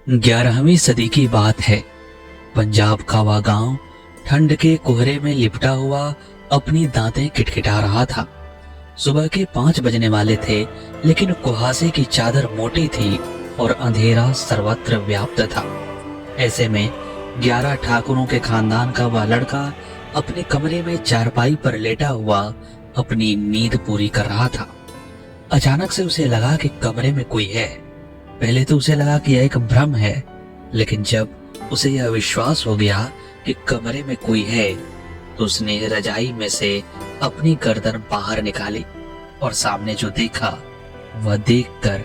11वीं सदी की बात है। पंजाब का वह गांव ठंड के कोहरे में लिपटा हुआ अपनी दांतें किटकिटा रहा था। सुबह के 5 बजने वाले थे, लेकिन कुहासे की चादर मोटी थी और अंधेरा सर्वत्र व्याप्त था। ऐसे में 11 ठाकुरों के खानदान का वह लड़का अपने कमरे में चारपाई पर लेटा हुआ अपनी नींद पूरी कर रहा था। अचानक से उसे लगा कि कमरे में कोई है। पहले तो उसे लगा कि यह एक भ्रम है, लेकिन जब उसे यह विश्वास हो गया कि कमरे में कोई है, तो उसने रजाई में से अपनी गर्दन बाहर निकाली और सामने जो देखा वह देखकर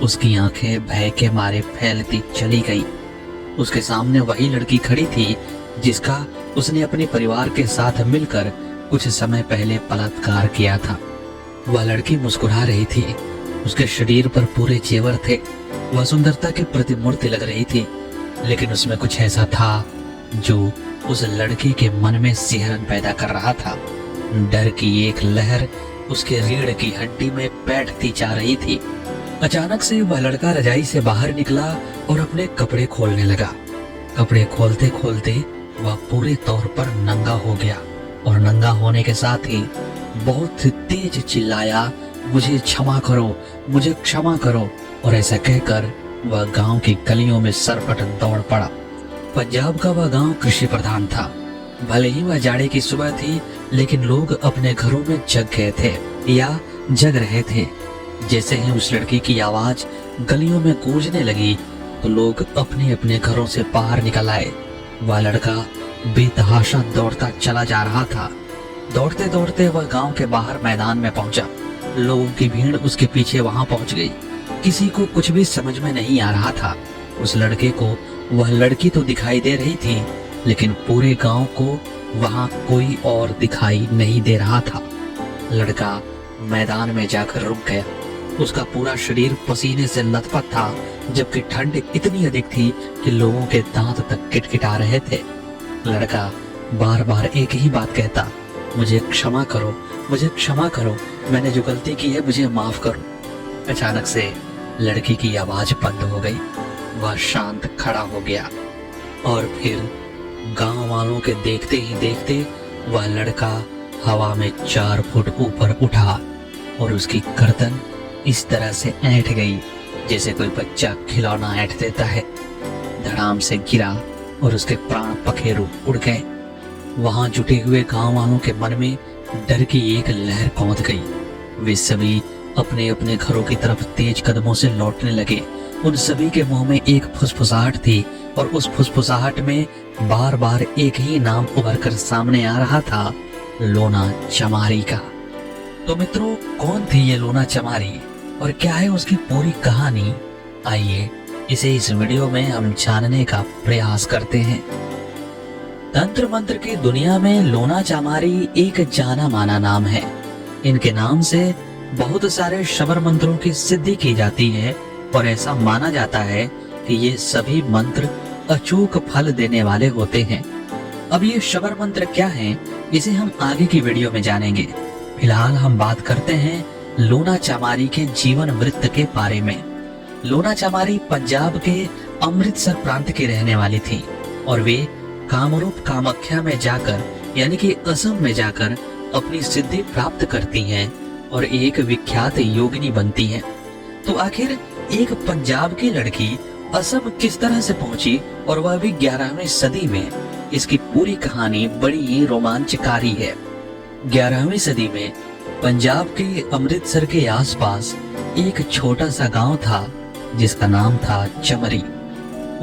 उसकी आंखें भय के मारे फैलती चली गई। उसके सामने वही लड़की खड़ी थी जिसका उसने अपने परिवार के साथ मिलकर कुछ समय पहले बलात्कार किया था। वह लड़की मुस्कुरा रही थी। उसके शरीर पर पूरे जेवर थे। वह सुंदरता की प्रतिमूर्ति लग रही थी, लेकिन उसमें कुछ ऐसा था जो उस लड़की के मन में सिहरन पैदा कर रहा था। डर की एक लहर उसके रीढ़ की हड्डी में बैठती जा रही थी। अचानक से वह लड़का रजाई से बाहर निकला और अपने कपड़े खोलने लगा। कपड़े खोलते खोलते वह पूरे तौर पर नंगा हो गया और नंगा होने के साथ ही बहुत तेज चिल्लाया, मुझे क्षमा करो, मुझे क्षमा करो। और ऐसा कहकर वह गांव की गलियों में सरपट दौड़ पड़ा। पंजाब का वह गांव कृषि प्रधान था। भले ही वह जाड़े की सुबह थी, लेकिन लोग अपने घरों में जग गए थे या जग रहे थे। जैसे ही उस लड़की की आवाज गलियों में गूंजने लगी, तो लोग अपने अपने घरों से बाहर निकल आए। वह लड़का बेतहाशा दौड़ता चला जा रहा था। दौड़ते दौड़ते वह गांव के बाहर मैदान में पहुंचा। लोगों की भीड़ उसके पीछे वहां पहुंच गई। किसी को कुछ भी समझ में नहीं आ रहा था। उस लड़के को वह लड़की तो दिखाई दे रही थी, लेकिन पूरे गांव को वहां कोई और दिखाई नहीं दे रहा था। लड़का मैदान में जाकर रुक गया। उसका पूरा शरीर पसीने से लथपथ था, जबकि ठंड इतनी अधिक थी कि लोगों के दांत तक किटकिटा रहे थे। लड़का बार बार एक ही बात कहता, मुझे क्षमा करो, मुझे क्षमा करो, मैंने जो गलती की है मुझे माफ करो। अचानक से लड़की की आवाज बंद हो गई। वह शांत खड़ा हो गया और फिर गांव वालों के देखते ही देखते वह लड़का हवा में 4 फुट ऊपर उठा और उसकी गर्दन इस तरह से ऐंठ गई जैसे कोई बच्चा खिलौना ऐंठ देता है। धड़ाम से गिरा और उसके प्राण पखेरु उड़ गए। वहां जुटे हुए गांव वालों के मन में डर की एक लहर कौंध गई। वे सभी अपने अपने घरों की तरफ तेज कदमों से लौटने लगे। उन सभी के मुंह में एक फुसफुसाहट थी और उस फुसफुसाहट में बार बार एक ही नाम उभर कर सामने आ रहा था, लोना चमारी का। तो मित्रों, कौन थी ये लोना चमारी और क्या है उसकी पूरी कहानी? आइए इसे इस वीडियो में हम जानने का प्रयास करते हैं। तंत्र मंत्र की दुनिया में लोना चमारी एक जाना माना नाम है। इनके नाम से बहुत सारे शबर मंत्रों की सिद्धि की जाती है और ऐसा माना जाता है कि ये सभी मंत्र अचूक फल देने वाले होते हैं। अब ये शबर मंत्र क्या हैं, इसे हम आगे की वीडियो में जानेंगे। फिलहाल हम बात करते हैं लोना चमारी के जीवन वृत्त के बारे में। लोना चमारी पंजाब के अमृतसर प्रांत की रहने वाली थी और वे कामरूप कामाख्या में जाकर यानी कि असम में जाकर अपनी सिद्धि प्राप्त करती हैं और एक विख्यात योगिनी बनती हैं। तो आखिर एक पंजाब की लड़की असम किस तरह से पहुंची और वह भी 11वीं सदी में? इसकी पूरी कहानी बड़ी ही रोमांचकारी है। 11वीं सदी में पंजाब के अमृतसर के आसपास एक छोटा सा गांव था जिसका नाम था चमरी।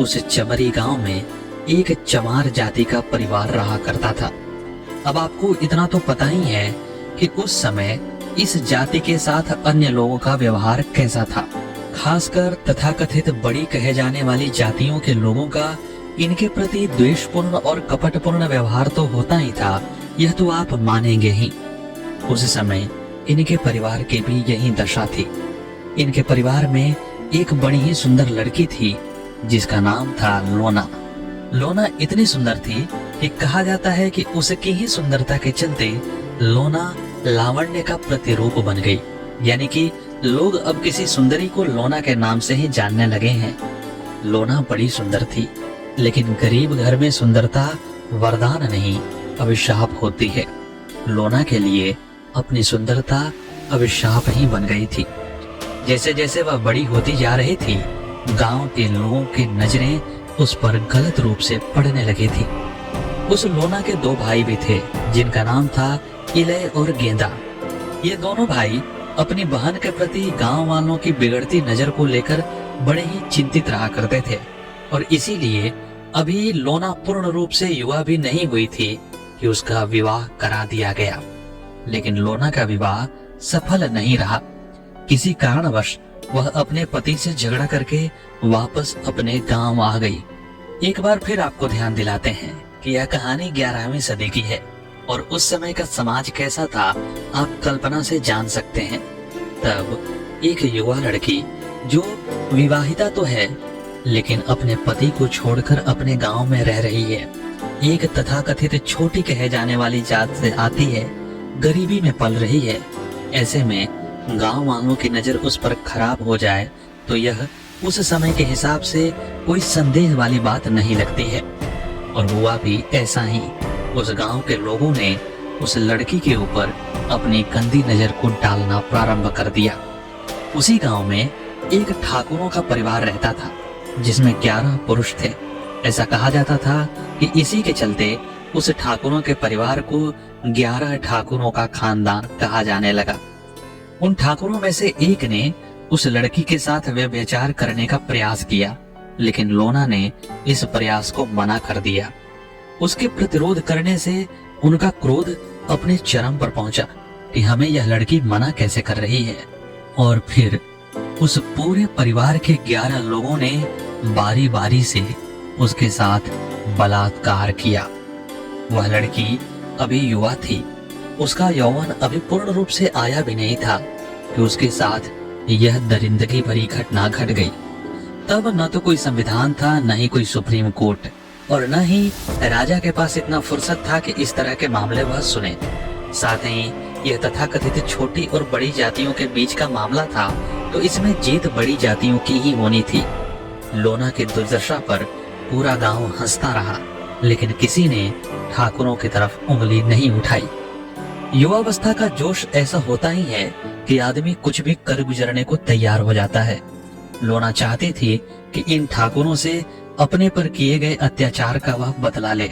उस चमरी गांव में एक चमार जाति का परिवार रहा करता था। अब आपको इतना तो पता ही है कि उस समय इस जाति के साथ अन्य लोगों का व्यवहार कैसा था। खासकर तथाकथित बड़ी कहे जाने वाली जातियों के लोगों का इनके प्रति द्वेषपूर्ण और कपटपूर्ण व्यवहार तो होता ही था, यह तो आप मानेंगे ही। उस समय इनके परिवार की भी यही दशा थी। इनके परिवार में एक बड़ी ही सुंदर लड़की थी जिसका नाम था लोना। लोना इतनी सुंदर थी कि कहा जाता है कि उसकी ही सुंदरता के चलते लोना लावण्य का प्रतिरूप बन गई। यानी कि लोग अब किसी सुंदरी को लोना के नाम से ही जानने लगे हैं। लोना बड़ी सुंदर थी, लेकिन गरीब घर में सुंदरता वरदान नहीं, अभिशाप होती है। लोना के लिए अपनी सुंदरता अभिशाप ही बन गई थी। जैसे जैसे वह बड़ी होती जा रही थी, गांव के लोगों की नजरें उस पर गलत रूप से पड़ने लगी थी। उस लोना के दो भाई भी थे, जिनका नाम था इलय और गेंदा। ये दोनों भाई अपनी बहन के प्रति गांव वालों की बिगड़ती नजर को लेकर बड़े ही चिंतित रहा करते थे, और इसीलिए अभी लोना पूर्ण रूप से युवा भी नहीं हुई थी कि उसका विवाह करा दिया गया। लेकिन लोना का विवाह सफल नहीं रहा। किसी कारणवश वह अपने पति से झगड़ा करके वापस अपने गांव आ गई। एक बार फिर आपको ध्यान दिलाते हैं कि यह कहानी 11वीं सदी की है, और उस समय का समाज कैसा था आप कल्पना से जान सकते हैं। तब एक युवा लड़की जो विवाहिता तो है, लेकिन अपने पति को छोड़कर अपने गांव में रह रही है, एक तथाकथित छोटी कहे जाने वाली जात से आती है, गरीबी में पल रही है। ऐसे में गांव वालों की नजर उस पर खराब हो जाए तो यह उस समय के हिसाब से कोई संदेह वाली बात नहीं लगती है। और हुआ भी ऐसा ही। उस गांव के लोगों ने उस लड़की के ऊपर अपनी गंदी नजर को डालना प्रारंभ कर दिया। उसी गांव में एक ठाकुरों का परिवार रहता था, जिसमें 11 पुरुष थे। ऐसा कहा जाता था कि इसी के चलते उस ठाकुरों के परिवार को 11 ठाकुरों का खानदान कहा जाने लगा। उन ठाकुरों में से एक ने उस लड़की के साथ व्यभिचार करने का प्रयास किया, लेकिन लोना ने इस प्रयास को मना कर दिया। उसके प्रतिरोध करने से उनका क्रोध अपने चरम पर पहुंचा कि हमें यह लड़की मना कैसे कर रही है। और फिर उस पूरे परिवार के 11 लोगों ने बारी बारी से उसके साथ बलात्कार किया। वह लड़की अभी युवा थी, उसका यौवन अभी पूर्ण रूप से आया भी नहीं था कि उसके साथ यह दरिंदगी भरी घटना घट गई। तब न तो कोई संविधान था, न ही कोई सुप्रीम कोर्ट, और न ही राजा के पास इतना फुर्सत था कि इस तरह के मामले वह सुने। साथ ही यह तथाकथित छोटी और बड़ी जातियों के बीच का मामला था, तो इसमें जीत बड़ी जातियों की ही होनी थी। लोना की दुर्दशा पर पूरा गांव हंसता रहा, लेकिन किसी ने ठाकुरों की तरफ उंगली नहीं उठाई। युवावस्था का जोश ऐसा होता ही है कि आदमी कुछ भी कर गुजरने को तैयार हो जाता है। लोना चाहती थी कि इन ठाकुरों से अपने पर किए गए अत्याचार का वह बदला ले।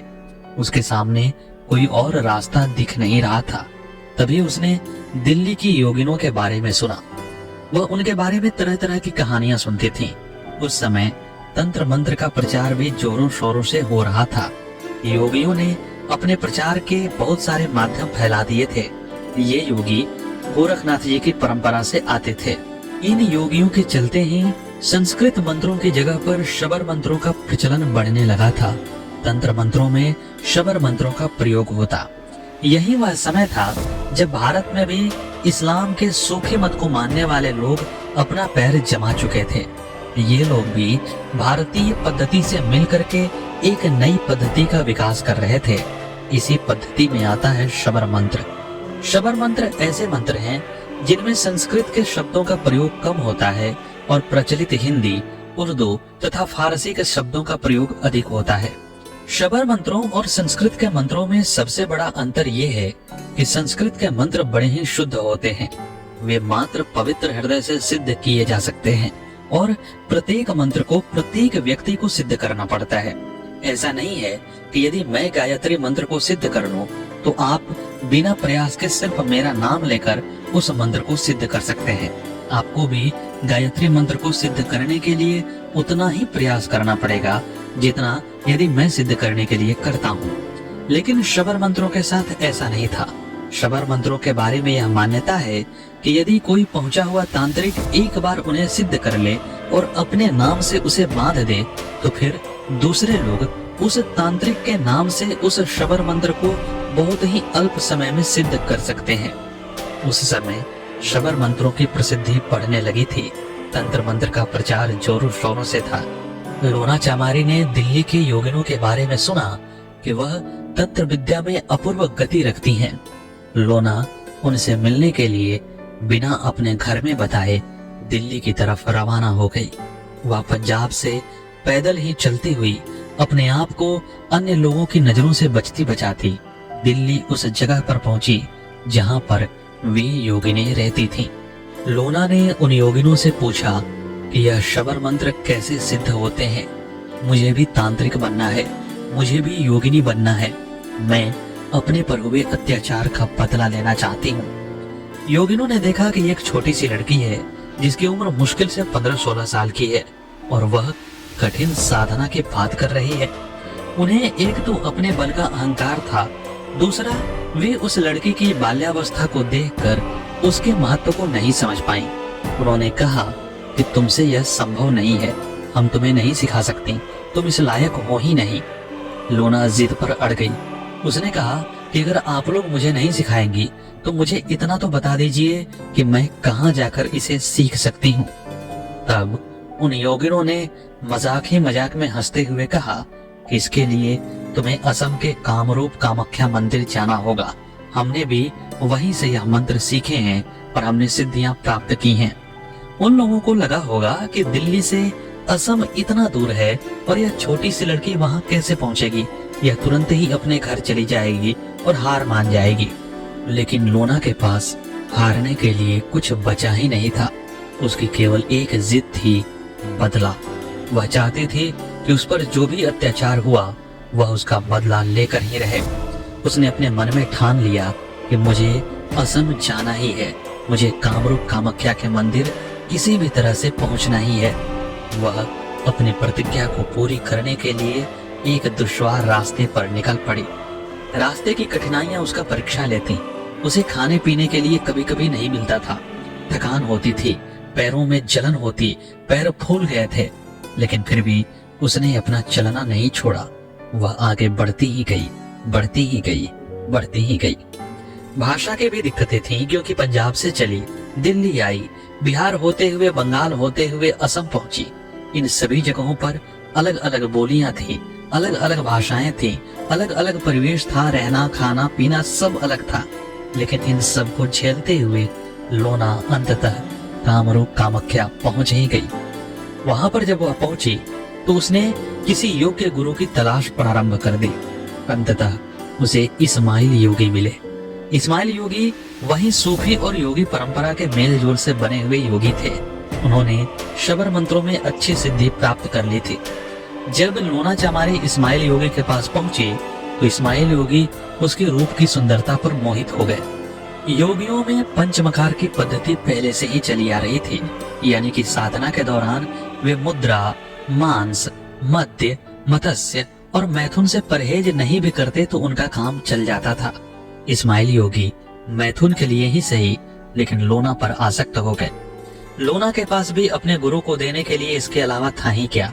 उसके सामने कोई और रास्ता दिख नहीं रहा था। तभी उसने दिल्ली की योगिनों के बारे में सुना। वह उनके बारे में तरह तरह की कहानियां सुनती थी। उस समय तंत्र मंत्र का प्रचार भी जोरों शोरों से हो रहा था। योगियों ने अपने प्रचार के बहुत सारे माध्यम फैला दिए थे। ये योगी गोरखनाथ जी की परंपरा से आते थे। इन योगियों के चलते ही संस्कृत मंत्रों की जगह पर शबर मंत्रों का प्रचलन बढ़ने लगा था। तंत्र मंत्रों में शबर मंत्रों का प्रयोग होता। यही वह समय था जब भारत में भी इस्लाम के सूफी मत को मानने वाले लोग अपना पैर जमा चुके थे। ये लोग भी भारतीय पद्धति से मिलकर के एक नई पद्धति का विकास कर रहे थे। इसी पद्धति में आता है शबर मंत्र। शबर मंत्र ऐसे मंत्र हैं जिनमें संस्कृत के शब्दों का प्रयोग कम होता है और प्रचलित हिंदी, उर्दू तथा फारसी के शब्दों का प्रयोग अधिक होता है। शबर मंत्रों और संस्कृत के मंत्रों में सबसे बड़ा अंतर ये है कि संस्कृत के मंत्र बड़े ही शुद्ध होते हैं। वे मात्र पवित्र हृदय से सिद्ध किए जा सकते हैं और प्रत्येक मंत्र को प्रत्येक व्यक्ति को सिद्ध करना पड़ता है। ऐसा नहीं है कि यदि मैं गायत्री मंत्र को सिद्ध कर लूं तो आप बिना प्रयास के सिर्फ मेरा नाम लेकर उस मंत्र को सिद्ध कर सकते हैं। आपको भी गायत्री मंत्र को सिद्ध करने के लिए उतना ही प्रयास करना पड़ेगा जितना यदि मैं सिद्ध करने के लिए करता हूँ। लेकिन शबर मंत्रों के साथ ऐसा नहीं था। शबर मंत्रों के बारे में यह मान्यता है कि यदि कोई पहुंचा हुआ तांत्रिक एक बार उन्हें सिद्ध कर ले और अपने नाम से उसे बांध दे तो फिर दूसरे लोग उस तांत्रिक के नाम से उस शबर मंत्र को बहुत ही अल्प समय में सिद्ध कर सकते हैं। उस समय शबर मंत्रों की प्रसिद्धि बढ़ने लगी थी। तंत्र मंत्र का प्रचार जोरों शोरों से था। लोना चामारी ने दिल्ली के योगिनों के बारे में सुना कि वह तंत्र विद्या में अपूर्व गति रखती हैं। लोना उनसे मिलने के लिए बिना अपने घर में बताए दिल्ली की तरफ रवाना हो गई। वह पंजाब से पैदल ही चलती हुई अपने आप को अन्य लोगों की नजरों से बचती बचाती दिल्ली उस जगह पर पहुंची जहां पर वे योगिनी रहती थीं। लोना ने उन योगिनों से पूछा कि यह शबर मंत्र कैसे सिद्ध होते हैं। मुझे भी तांत्रिक बनना है, मुझे भी योगिनी बनना है। मैं अपने पर हुए अत्याचार का बदला लेना चाहती हूँ। योगिनों ने देखा कि एक छोटी सी लड़की है जिसकी उम्र मुश्किल से 15-16 साल की है और वह कठिन साधना की बात कर रही है। उन्हें एक तो अपने बल का अहंकार था, दूसरा वे उस लड़की की बाल्यावस्था को देखकर उसके महत्व को नहीं समझ पाई। उन्होंने कहा कि तुमसे यह संभव नहीं है, हम तुम्हें नहीं सिखा सकती, तुम इस लायक हो ही नहीं। लोना जिद पर अड़ गई। उसने कहा कि अगर आप लोग मुझे नहीं सिखाएंगी तो मुझे इतना तो बता दीजिए कि मैं कहाँ जाकर इसे सीख सकती हूँ। तब उन योगिनों ने मजाक ही मजाक में हंसते हुए कहा कि इसके लिए तुम्हें असम के कामरूप कामाख्या मंदिर जाना होगा। हमने भी वहीं से यह मंत्र सीखे हैं और हमने सिद्धियां प्राप्त की हैं। उन लोगों को लगा होगा कि दिल्ली से असम इतना दूर है और यह छोटी सी लड़की वहां कैसे पहुंचेगी। यह तुरंत ही अपने घर चली जाएगी और हार मान जाएगी। लेकिन लोना के पास हारने के लिए कुछ बचा ही नहीं था। उसकी केवल एक जिद थी, बदला। वह चाहती थी कि उस पर जो भी अत्याचार हुआ वह उसका बदला लेकर ही रहे। उसने अपने मन में ठान लिया कि मुझे असम जाना ही है, मुझे कामरूप कामाख्या के मंदिर किसी भी तरह से पहुंचना ही है। वह अपनी प्रतिज्ञा को पूरी करने के लिए एक दुश्वार रास्ते पर निकल पड़ी। रास्ते की कठिनाइयां उसका परीक्षा लेती। उसे खाने पीने के लिए कभी कभी नहीं मिलता था, थकान होती थी, पैरों में जलन होती, पैर फूल गए थे, लेकिन फिर भी उसने अपना चलना नहीं छोड़ा। वह आगे बढ़ती ही गई, बढ़ती ही गई, बढ़ती ही गई। भाषा की भी दिक्कतें थीं क्योंकि पंजाब से चली, दिल्ली आई, बिहार होते हुए बंगाल होते हुए असम पहुंची। इन सभी जगहों पर अलग अलग बोलियां थी, अलग अलग भाषाएं थी, अलग अलग परिवेश था, रहना खाना पीना सब अलग था। लेकिन इन सब को झेलते हुए लोना अंततः कामरूप कामाख्या पहुंच ही गई। वहां पर जब वह पहुंची तो उसने किसी योग्य गुरु की तलाश प्रारंभ कर दी। अंततः उसे इस्माइल योगी मिले। इस्माइल योगी वही सूफी और योगी परंपरा के मेल जोल से बने हुए योगी थे। उन्होंने शबर मंत्रों में अच्छी सिद्धि प्राप्त कर ली थी। जब लोना चामारी इस्माइल योगी के पास पहुंची तो इस्माइल योगी उसके रूप की सुंदरता पर मोहित हो गए। योगियों में पंचमकार की पद्धति पहले से ही चली आ रही थी, यानी कि साधना के दौरान वे मुद्रा, मांस, मद्य, मत्स्य और मैथुन से परहेज नहीं भी करते तो उनका काम चल जाता था। इस्माइल योगी मैथुन के लिए ही सही लेकिन लोना पर आसक्त हो गए। लोना के पास भी अपने गुरु को देने के लिए इसके अलावा था ही क्या।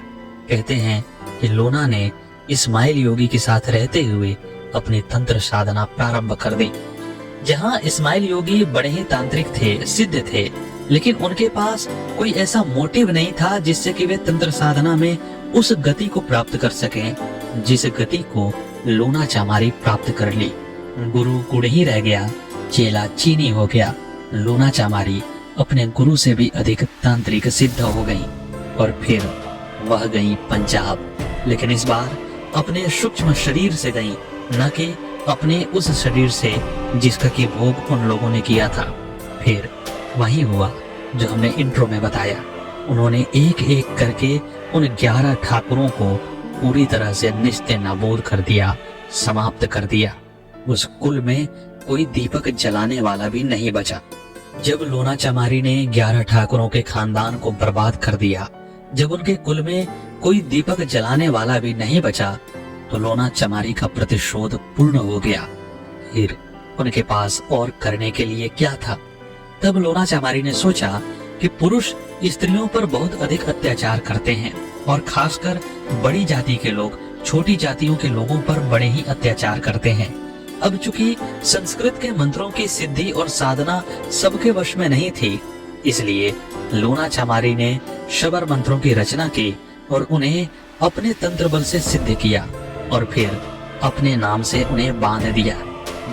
कहते हैं कि लोना ने इस्माइल योगी के साथ रहते हुए अपनी तंत्र साधना प्रारंभ कर दी। जहां इस्माइल योगी बड़े ही तांत्रिक थे, सिद्ध थे, लेकिन उनके पास कोई ऐसा मोटिव नहीं था जिससे कि वे तंत्र साधना में उस गति को प्राप्त कर सकें जिस गति को लोना चामारी प्राप्त कर ली। गुरु गुड़ ही रह गया, चेला चीनी हो गया। लोना चामारी अपने गुरु से भी अधिक तांत्रिक सिद्ध हो गई और फिर वह गई पंजाब, लेकिन इस बार अपने सूक्ष्म शरीर से गई, न कि अपने उस शरीर से जिसका की भोग उन लोगों ने किया था। फिर वही हुआ जो हमने इंट्रो में बताया। उन्होंने एक एक करके उन 11 ठाकुरों को पूरी तरह से निस्ते नाबूद कर दिया, समाप्त कर दिया। उस कुल में कोई दीपक जलाने वाला भी नहीं बचा। जब लोना चामारी ने 11 ठाकुरों के खानदान को बर्बाद कर दिया, जब उनके कुल में कोई दीपक जलाने वाला भी नहीं बचा, तो लोना चामारी का प्रतिशोध पूर्ण हो गया। फिर उनके पास और करने के लिए क्या था? तब लोना चामारी ने सोचा कि पुरुष स्त्रियों पर बहुत अधिक अत्याचार करते हैं और खासकर बड़ी जाति के लोग छोटी जातियों के लोगों पर बड़े ही अत्याचार करते हैं। अब चूंकि संस्कृत के मंत्रों की सिद्धि और साधना सबके वश में नहीं थी, इसलिए लोना चामारी ने शबर मंत्रों की रचना की और उन्हें अपने तंत्र बल से सिद्ध किया और फिर अपने नाम से उन्हें बांध दिया,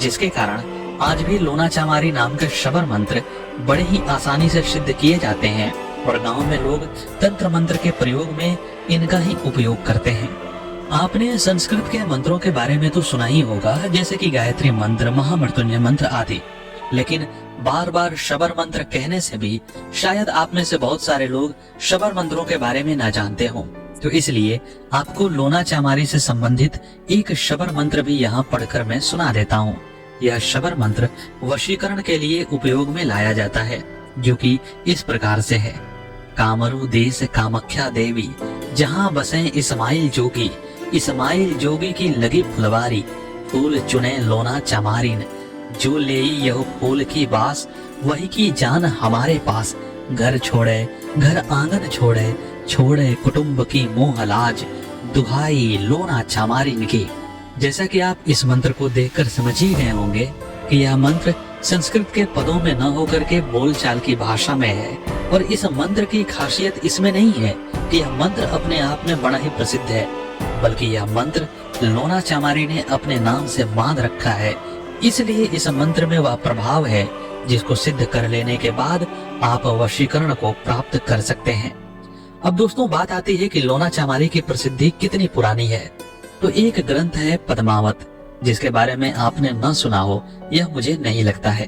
जिसके कारण आज भी लोना चामारी नाम के शबर मंत्र बड़े ही आसानी से सिद्ध किए जाते हैं और गांव में लोग तंत्र मंत्र के प्रयोग में इनका ही उपयोग करते हैं। आपने संस्कृत के मंत्रों के बारे में तो सुना ही होगा, जैसे कि गायत्री मंत्र, महामृत्युंजय मंत्र आदि, लेकिन बार बार शबर मंत्र कहने से भी शायद आप में से बहुत सारे लोग शबर मंत्रों के बारे में ना जानते हों। तो इसलिए आपको लोना चामारी से संबंधित एक शबर मंत्र भी यहाँ पढ़कर मैं सुना देता हूँ। यह शबर मंत्र वशीकरण के लिए उपयोग में लाया जाता है, जो कि इस प्रकार से है। कामरू देश कामाख्या देवी, जहाँ बसे इस्माइल जोगी, इस्माइल जोगी की लगी फुलवारी, फूल चुने लोना चामारीन, जो ले यह फूल की बास, वही की जान हमारे पास। घर छोड़े घर आंगन छोड़े, छोड़े कुटुंब की मोह लाज, दुहाई लोना चामारीन की। जैसा कि आप इस मंत्र को देखकर समझ ही गए होंगे कि यह मंत्र संस्कृत के पदों में न होकर के बोलचाल की भाषा में है। और इस मंत्र की खासियत इसमें नहीं है कि यह मंत्र अपने आप में बड़ा ही प्रसिद्ध है, बल्कि यह मंत्र लोना चामारी ने अपने नाम से बांध रखा है। इसलिए इस मंत्र में वह प्रभाव है जिसको सिद्ध कर लेने के बाद आप वशीकरण को प्राप्त कर सकते हैं। अब दोस्तों, बात आती है कि लोना चामारी की प्रसिद्धि कितनी पुरानी है। तो एक ग्रंथ है पद्मावत, जिसके बारे में आपने न सुना हो यह मुझे नहीं लगता है।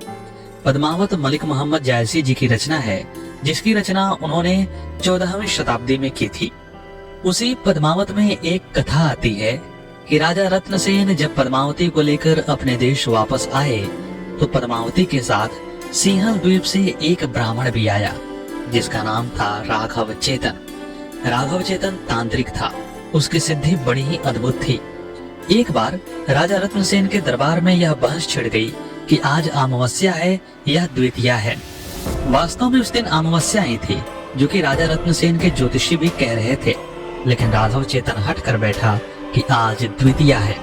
पद्मावत मलिक मोहम्मद जायसी जी की रचना है, जिसकी रचना उन्होंने 14वीं शताब्दी में की थी। उसी पद्मावत में एक कथा आती है कि राजा रत्नसेन जब पद्मावती को लेकर अपने देश वापस आए तो पद्मावती के साथ सिंहल द्वीप से एक ब्राह्मण भी आया, जिसका नाम था राघव चेतन। राघव चेतन तांत्रिक था, उसकी सिद्धि बड़ी ही अद्भुत थी। एक बार राजा रत्नसेन के दरबार में यह बहस छिड़ गई कि आज अमावस्या है या द्वितीया है। वास्तव में उस दिन अमावस्या ही थी, जो कि राजा रत्नसेन के ज्योतिषी भी कह रहे थे, लेकिन राघव चेतन हट कर बैठा कि आज द्वितीया है।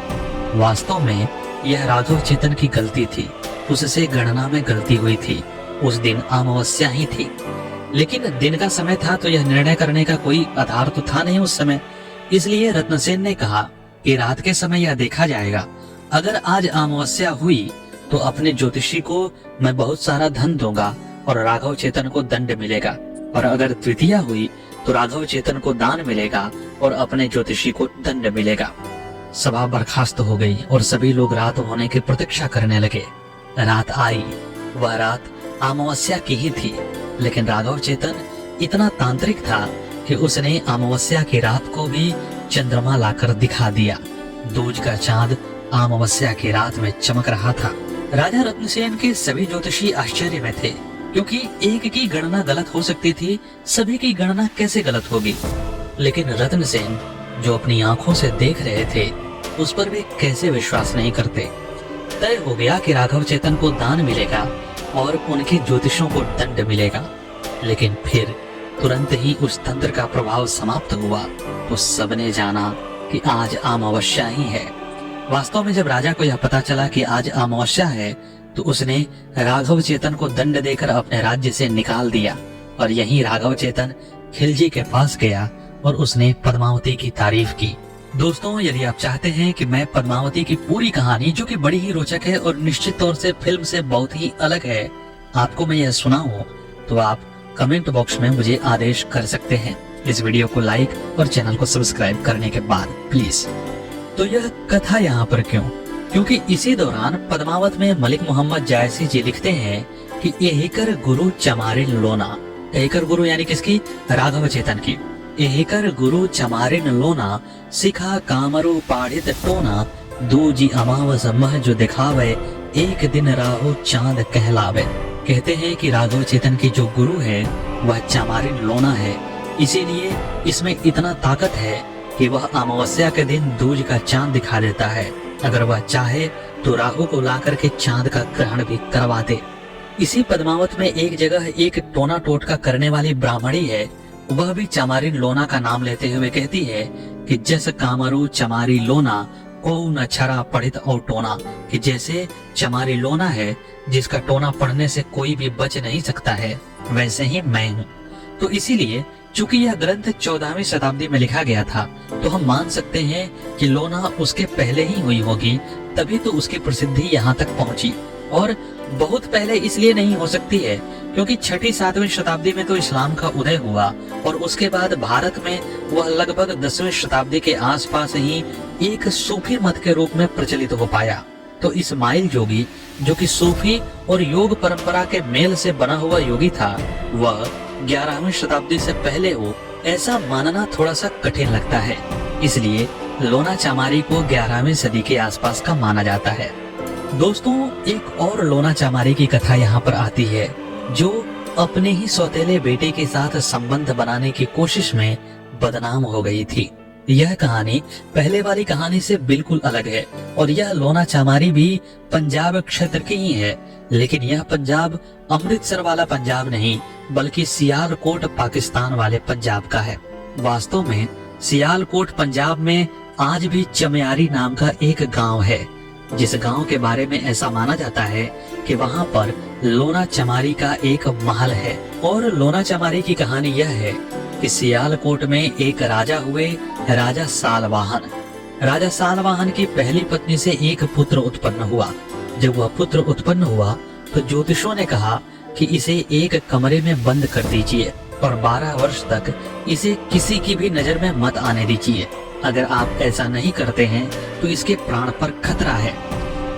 वास्तव में यह राघव चेतन की गलती थी, उससे गणना में गलती हुई थी। उस दिन अमावस्या ही थी, लेकिन दिन का समय था तो यह निर्णय करने का कोई आधार तो था नहीं उस समय। इसलिए रत्नसेन ने कहा कि रात के समय यह देखा जाएगा। अगर आज अमावस्या हुई तो अपने ज्योतिषी को मैं बहुत सारा धन दूंगा और राघव चेतन को दंड मिलेगा, और अगर द्वितीया हुई तो राघव चेतन को दान मिलेगा और अपने ज्योतिषी को दंड मिलेगा। सभा बर्खास्त हो गई और सभी लोग रात होने की प्रतीक्षा करने लगे। रात आई, वह रात अमावस्या की ही थी, लेकिन राघव चेतन इतना तांत्रिक था कि उसने अमावस्या की रात को भी चंद्रमा लाकर दिखा दिया। दूज का चांद अमावस्या की रात में चमक रहा था। राजा रत्नसेन के सभी ज्योतिषी आश्चर्य में थे, क्योंकि एक की गणना गलत हो सकती थी, सभी की गणना कैसे गलत होगी। लेकिन रत्नसेन जो अपनी आंखों से देख रहे थे, उस पर भी कैसे विश्वास नहीं करते। तय हो गया कि राघव चेतन को दान मिलेगा और उनके ज्योतिषों को दंड मिलेगा। लेकिन फिर तुरंत ही उस तंत्र का प्रभाव समाप्त हुआ तो सबने जाना कि आज अमावस्या ही है। वास्तव में जब राजा को यह पता चला कि आज अमावस्या है तो उसने राघव चेतन को दंड देकर अपने राज्य से निकाल दिया। और यहीं राघव चेतन खिलजी के पास गया और उसने पद्मावती की तारीफ की। दोस्तों, यदि आप चाहते हैं कि मैं पद्मावती की पूरी कहानी, जो कि बड़ी ही रोचक है और निश्चित तौर से फिल्म से बहुत ही अलग है, आपको मैं यह सुनाऊं, तो आप कमेंट बॉक्स में मुझे आदेश कर सकते हैं। इस वीडियो को लाइक और चैनल को सब्सक्राइब करने के बाद प्लीज। तो यह कथा यहाँ पर क्यों? क्योंकि इसी दौरान पद्मावत में मलिक मोहम्मद जायसी जी लिखते हैं कि एहिकर गुरु चमारिन लोना, एहिकर गुरु यानी किसकी? राघव चेतन की। एहिकर गुरु चमारिन लोना, सिखा कामरु पाढ़ित टोना, दूजी अमावस मह जो दिखावे, एक दिन राहु चांद कहलावे। कहते हैं कि राघव चेतन की जो गुरु है वह चमारिन लोना है, इसीलिए इसमें इतना ताकत है कि वह अमावस्या के दिन दूज का चांद दिखा देता है। अगर वह चाहे तो राहु को लाकर के चांद का ग्रहण भी करवा दे। इसी पद्मावत में एक जगह एक टोना टोटका करने वाली ब्राह्मणी है, वह भी चमारिन लोना का नाम लेते हुए कहती है कि जस कामरू चमारी लोना, को न छरा पढ़ित और टोना, कि जैसे चमारी लोना है जिसका टोना पढ़ने से कोई भी बच नहीं सकता है, वैसे ही मैं हूँ। तो इसीलिए चूंकि यह ग्रंथ 14वीं शताब्दी में लिखा गया था, तो हम मान सकते हैं कि लोना उसके पहले ही हुई होगी, तभी तो उसकी प्रसिद्धि यहाँ तक पहुँची। और बहुत पहले इसलिए नहीं हो सकती है क्योंकि 6ठी-7वीं शताब्दी में तो इस्लाम का उदय हुआ और उसके बाद भारत में वह लगभग 10वीं शताब्दी के आसपास ही एक सूफी मत के रूप में प्रचलित हो पाया। तो इस्माइल जोगी, जो कि सूफी और योग परंपरा के मेल से बना हुआ योगी था, वह 11वीं शताब्दी से पहले हो, ऐसा मानना थोड़ा सा कठिन लगता है। इसलिए लोनाचामारी को 11वीं सदी के आसपास का माना जाता है। दोस्तों, एक और लोनाचामारी की कथा यहाँ पर आती है, जो अपने ही सौतेले बेटे के साथ संबंध बनाने की कोशिश में बदनाम हो गई थी। यह कहानी पहले वाली कहानी से बिल्कुल अलग है और यह लोनाचामारी भी पंजाब क्षेत्र की ही है, लेकिन यह पंजाब अमृतसर वाला पंजाब नहीं, बल्कि सियालकोट पाकिस्तान वाले पंजाब का है। वास्तव में सियालकोट पंजाब में आज भी चमयारी नाम का एक गांव है, जिस गांव के बारे में ऐसा माना जाता है कि वहां पर लोनाचामारी का एक महल है। और लोनाचामारी की कहानी यह है कि सियालकोट में एक राजा हुए, राजा सालवाहन। राजा सालवाहन की पहली पत्नी से एक पुत्र उत्पन्न हुआ। जब वह पुत्र उत्पन्न हुआ तो ज्योतिषों ने कहा कि इसे एक कमरे में बंद कर दीजिए और 12 वर्ष तक इसे किसी की भी नजर में मत आने दीजिए। अगर आप ऐसा नहीं करते हैं तो इसके प्राण पर खतरा है।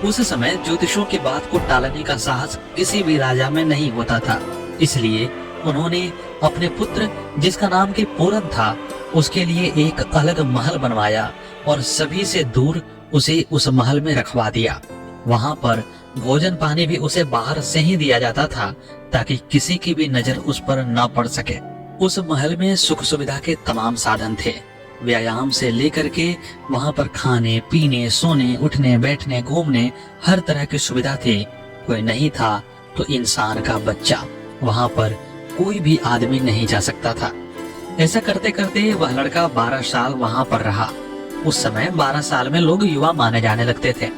उस समय ज्योतिषों की बात को टालने का साहस किसी भी राजा में नहीं होता था, इसलिए उन्होंने अपने पुत्र, जिसका नाम कि पूरन था, उसके लिए एक अलग महल बनवाया और सभी से दूर उसे उस महल में रखवा दिया। वहां पर भोजन पानी भी उसे बाहर से ही दिया जाता था, ताकि किसी की भी नजर उस पर न पड़ सके। उस महल में सुख सुविधा के तमाम साधन थे। व्यायाम से लेकर के वहां पर खाने पीने, सोने, उठने, बैठने, घूमने, हर तरह की सुविधा थी। कोई नहीं था तो इंसान का बच्चा, वहां पर कोई भी आदमी नहीं जा सकता था। ऐसा करते करते वह लड़का 12 साल वहां पर रहा। उस समय 12 साल में लोग युवा माने जाने लगते थे।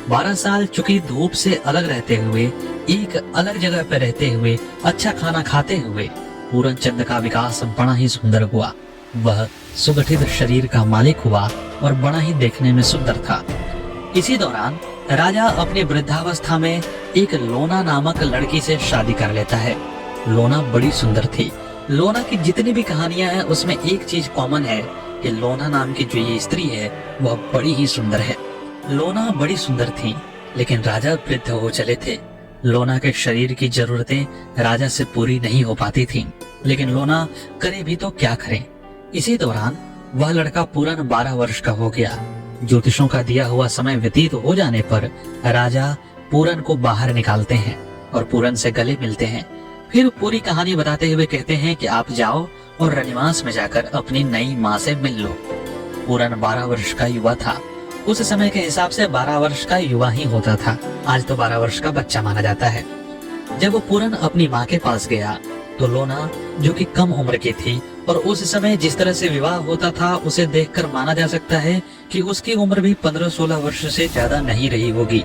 12 साल चुकी धूप से अलग रहते हुए, एक अलग जगह पर रहते हुए, अच्छा खाना खाते हुए पूरन चंद का विकास बड़ा ही सुंदर हुआ। वह सुगठित शरीर का मालिक हुआ और बड़ा ही देखने में सुंदर था। इसी दौरान राजा अपनी वृद्धावस्था में एक लोना नामक लड़की से शादी कर लेता है। लोना बड़ी सुंदर थी। लोना की जितनी भी कहानियां हैं उसमें एक चीज कॉमन है कि लोना नाम की जो ये स्त्री है वह बड़ी ही सुंदर है। लोना बड़ी सुंदर थी, लेकिन राजा वृद्ध हो चले थे। लोना के शरीर की जरूरतें राजा से पूरी नहीं हो पाती थीं, लेकिन लोना करे भी तो क्या करे। इसी दौरान वह लड़का पूरन 12 वर्ष का हो गया। ज्योतिषों का दिया हुआ समय व्यतीत हो जाने पर राजा पूरन को बाहर निकालते हैं और पूरन से गले मिलते हैं। फिर पूरी कहानी बताते हुए कहते हैं कि आप जाओ और रनिवास में जाकर अपनी नई माँ से मिल लो। पूरन 12 वर्ष का युवा था। उस समय के हिसाब से 12 वर्ष का युवा ही होता था। आज तो 12 वर्ष का बच्चा माना जाता है। जब वो पूरन अपनी माँ के पास गया तो लोना, जो कि कम उम्र की थी और उस समय जिस तरह से विवाह होता था उसे देखकर माना जा सकता है कि उसकी उम्र भी 15-16 वर्ष से ज्यादा नहीं रही होगी।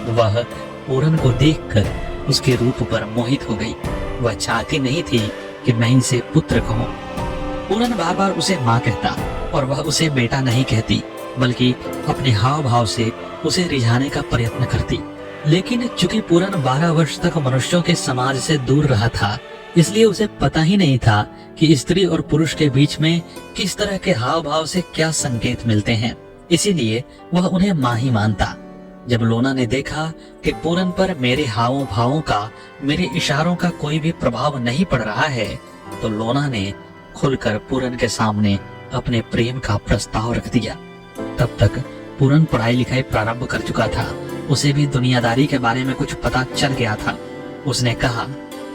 वह पूरन को देखकर उसके रूप पर मोहित हो गई। वह चाहती नहीं थी कि मैं इसे पुत्र कहूं। पूरन बार बार उसे माँ कहता और वह उसे बेटा नहीं कहती, बल्कि अपने हाव भाव से उसे रिझाने का प्रयत्न करती। लेकिन चूंकि पूरन 12 वर्ष तक मनुष्यों के समाज से दूर रहा था, इसलिए उसे पता ही नहीं था कि स्त्री और पुरुष के बीच में किस तरह के हाव भाव से क्या संकेत मिलते हैं। इसीलिए वह उन्हें माँ ही मानता। जब लोना ने देखा कि पूरन पर मेरे हावों भावों का, मेरे इशारों का कोई भी प्रभाव नहीं पड़ रहा है, तो लोना ने खुलकर पूरन के सामने अपने प्रेम का प्रस्ताव रख दिया। तब तक पूरन पढ़ाई लिखाई प्रारंभ कर चुका था। उसे भी दुनियादारी के बारे में कुछ पता चल गया था। उसने कहा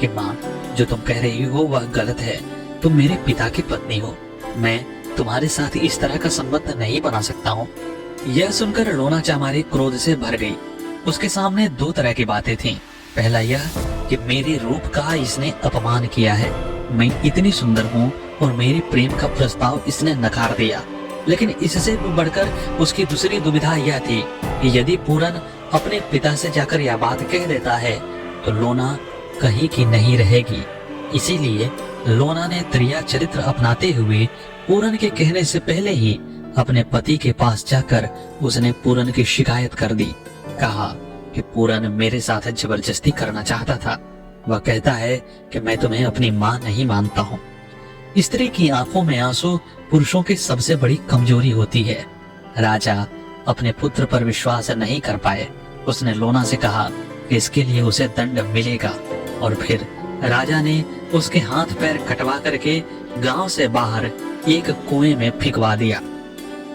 कि माँ, जो तुम कह रही हो वह गलत है। तुम मेरे पिता की पत्नी हो। मैं तुम्हारे साथ इस तरह का संबंध नहीं बना सकता हूँ। यह सुनकर लोनाचामारी क्रोध से भर गई। उसके सामने 2 तरह की बातें थीं। पहला यह कि मेरे रूप का इसने अपमान किया है। मैं इतनी सुंदर हूँ और मेरे प्रेम का प्रस्ताव इसने नकार दिया। लेकिन इससे भी बढ़कर उसकी दूसरी दुविधा यह थी कि यदि पूरन अपने पिता से जाकर यह बात कह देता है तो लोना कहीं की नहीं रहेगी। इसीलिए लोना ने त्रिया चरित्र अपनाते हुए पूरन के कहने से पहले ही अपने पति के पास जाकर उसने पूरन की शिकायत कर दी। कहा कि पूरन मेरे साथ जबरदस्ती करना चाहता था। वह कहता है कि मैं तुम्हें अपनी माँ नहीं मानता हूँ। स्त्री की आंखों में आंसू पुरुषों की सबसे बड़ी कमजोरी होती है। राजा अपने पुत्र पर विश्वास नहीं कर पाए। उसने लोना से कहा कि इसके लिए उसे दंड मिलेगा, और फिर राजा ने उसके हाथ पैर कटवा करके गांव से बाहर एक कुएं में फिकवा दिया।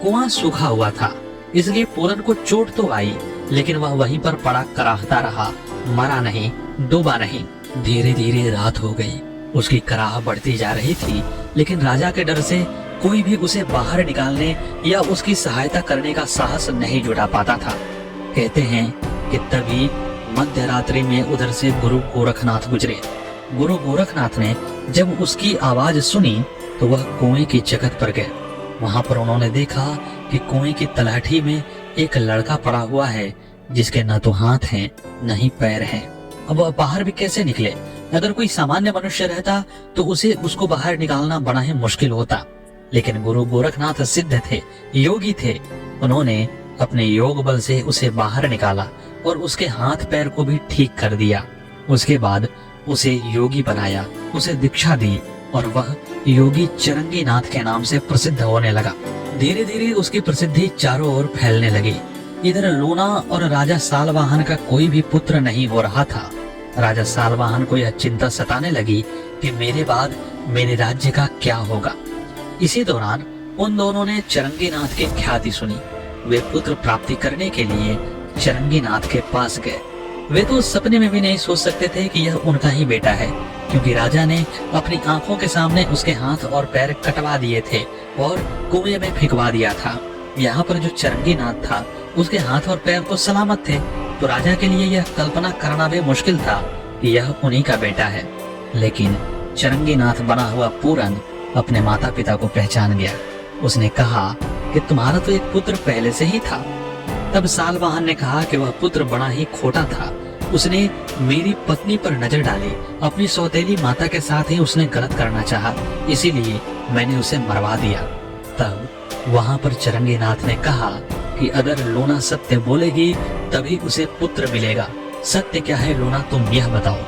कुआं सूखा हुआ था, इसलिए पूरन को चोट तो आई, लेकिन वह वहीं पर पड़ा कराहता रहा, मरा नहीं, डूबा नहीं। धीरे धीरे रात हो गई। उसकी कराह बढ़ती जा रही थी, लेकिन राजा के डर से कोई भी उसे बाहर निकालने या उसकी सहायता करने का साहस नहीं जुटा पाता था। कहते हैं कि तभी मध्य रात्रि में उधर से गुरु गोरखनाथ गुजरे। गुरु गोरखनाथ ने जब उसकी आवाज सुनी तो वह कुएं की जगत पर गए। वहां पर उन्होंने देखा कि कुएं की तलहटी में एक लड़का पड़ा हुआ है, जिसके न तो हाथ हैं न ही पैर हैं। अब वह बाहर भी कैसे निकले? अगर कोई सामान्य मनुष्य रहता तो उसे उसको बाहर निकालना बड़ा ही मुश्किल होता, लेकिन गुरु गोरखनाथ सिद्ध थे, योगी थे। उन्होंने अपने योग बल से उसे बाहर निकाला और उसके हाथ पैर को भी ठीक कर दिया। उसके बाद उसे योगी बनाया, उसे दीक्षा दी और वह योगी चरंगी नाथ के नाम से प्रसिद्ध होने लगा। धीरे धीरे उसकी प्रसिद्धि चारों ओर फैलने लगी। इधर लोना और राजा सालवाहन का कोई भी पुत्र नहीं हो रहा था। राजा सालवाहन को यह चिंता सताने लगी कि मेरे बाद मेरे राज्य का क्या होगा। इसी दौरान उन दोनों ने चरंगी नाथ की ख्याति सुनी। वे पुत्र प्राप्ति करने के लिए चरंगी नाथ के पास गए। वे तो सपने में भी नहीं सोच सकते थे कि यह उनका ही बेटा है, क्योंकि राजा ने अपनी आंखों के सामने उसके हाथ और पैर कटवा दिए थे और कुएं में फिकवा दिया था। यहाँ पर जो चरंगी नाथ था, उसके हाथ और पैर तो सलामत थे, तो राजा के लिए यह कल्पना करना भी मुश्किल था कि यह उन्हीं का बेटा है। लेकिन चरंगी नाथ बना हुआ पूरन अपने माता पिता को पहचान गया। उसने कहा कि तुम्हारा तो एक पुत्र पहले से ही था। तब सालवाहन ने कहा कि वह पुत्र बड़ा ही खोटा था। उसने मेरी पत्नी पर नजर डाली, अपनी सौतेली माता के साथ ही उसने गलत करना चाहा, इसीलिए मैंने उसे मरवा दिया। तब वहां पर चरंगी नाथ ने कहा कि अगर लोना सत्य बोलेगी तभी उसे पुत्र मिलेगा। सत्य क्या है लोना, तुम यह बताओ।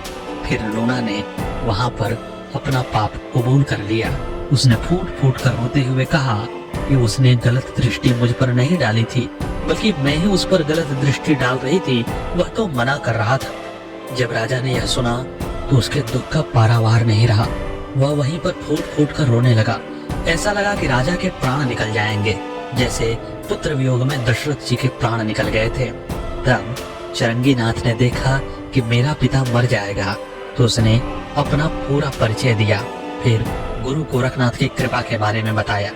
फिर लोना ने वहां पर अपना पाप कबूल कर लिया। उसने फूट फूट कर रोते हुए कहा कि उसने गलत दृष्टि मुझ पर नहीं डाली थी, बल्कि मैं ही उस पर गलत दृष्टि डाल रही थी, वह तो मना कर रहा था। जब राजा ने यह सुना तो उसके दुख का पारावार नहीं रहा। वह वहीं पर फूट फूट कर रोने लगा। ऐसा लगा कि राजा के प्राण निकल जाएंगे, जैसे पुत्र वियोग में दशरथ जी के प्राण निकल गए थे। तब चरंगी नाथ ने देखा कि मेरा पिता मर जाएगा, तो उसने अपना पूरा परिचय दिया। फिर गुरु गोरखनाथ की कृपा के बारे में बताया।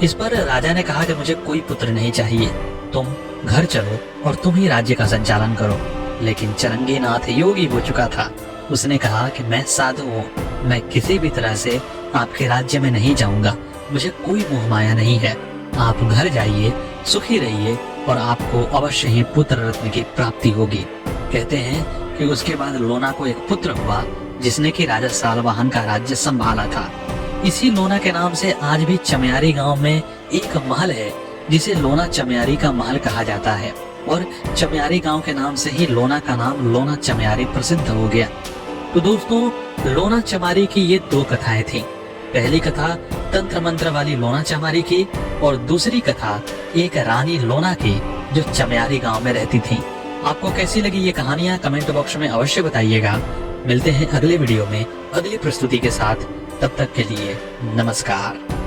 इस पर राजा ने कहा कि मुझे कोई पुत्र नहीं चाहिए, तुम घर चलो और तुम ही राज्य का संचालन करो। लेकिन चरंगी नाथ योगी हो चुका था। उसने कहा कि मैं साधु हूँ, मैं किसी भी तरह से आपके राज्य में नहीं जाऊंगा, मुझे कोई मोह माया नहीं है। आप घर जाइए, सुखी रहिए और आपको अवश्य ही पुत्र रत्न की प्राप्ति होगी। कहते हैं कि उसके बाद लोना को एक पुत्र हुआ, जिसने कि राजा सालवाहन का राज्य संभाला था। इसी लोना के नाम से आज भी चमयारी गांव में एक महल है, जिसे लोना चमयारी का महल कहा जाता है, और चमयारी गांव के नाम से ही लोना का नाम लोना चमयारी प्रसिद्ध हो गया। तो दोस्तों, लोना चमारी की ये दो कथाएं थी। पहली कथा तंत्र मंत्र वाली लोना चमारी की, और दूसरी कथा एक रानी लोना की जो चमयारी गांव में रहती थी। आपको कैसी लगी ये कहानियां कमेंट बॉक्स में अवश्य बताइएगा। मिलते हैं अगले वीडियो में अगली प्रस्तुति के साथ। तब तक के लिए नमस्कार।